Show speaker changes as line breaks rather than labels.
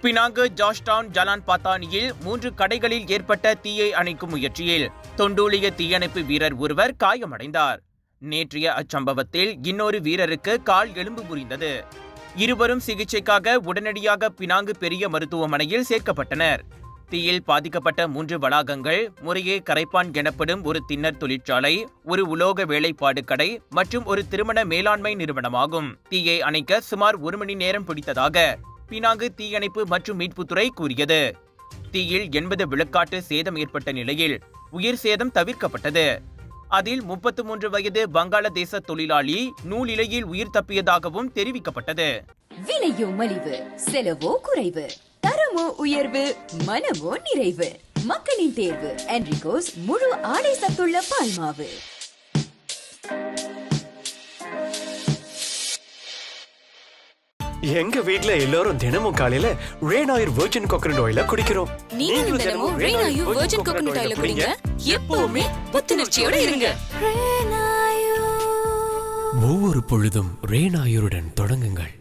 Penang Georgetown Jalan பாத்தானியில் 3 கடைகளில் ஏற்பட்ட தீயை அணைக்கும் முயற்சியில் தொண்டூலிய தீயணைப்பு வீரர் ஒருவர் காயமடைந்தார். நேற்றைய அச்சம்பவத்தில் இன்னொரு வீரருக்கு கால் எலும்பு முறிந்தது. இருவரும் சிகிச்சைக்காக உடனடியாக பினாங்கு பெரிய மருத்துவமனையில் சேர்க்கப்பட்டனர். தீயில் பாதிக்கப்பட்ட 3 வளாகங்கள் முறையே கரைப்பான் எனப்படும் ஒரு திண்ணர் தொழிற்சாலை, ஒரு உலோக வேலைப்பாடு கடை மற்றும் ஒரு திருமண மேலாண்மை நிறுவனமாகும். தீயை அணைக்க சுமார் 1 மணி நேரம் பிடித்ததாக பினாங்கு தீயணைப்பு மற்றும் மீட்புத்துறை கூறியது. தீயில் 80 விழுக்காட்டு சேதம் ஏற்பட்ட நிலையில் உயிர் சேதம் தவிர்க்கப்பட்டது. அதில் 33 வயது வங்காளதேச தொழிலாளி நூலிலையில் உயிர் தப்பியதாகவும் தெரிவிக்கப்பட்டது.
விலையோ மலிவு, செலவோ குறைவு, தரமோ உயர்வு, மனமோ நிறைவு. மக்களின் தேர்வு என்ரிகோஸ் முழு ஆடை சத்துள்ள பால்மாவு.
எங்க வீட்ல எல்லாரும் தினமும் காலையில ரெய்னாயூர் வெர்ஜின் கோகனட் ஆயில குடிக்கிறோம்.
நீங்களும் தினமும் ரெய்னாயூர் வெர்ஜின் கோகனட் ஆயில குடிங்க. எப்பவுமே புத்துணர்ச்சியோட இருங்க.
ஒவ்வொரு பொழுதும் ரெய்னாயூருடன் தொடங்குங்கள்.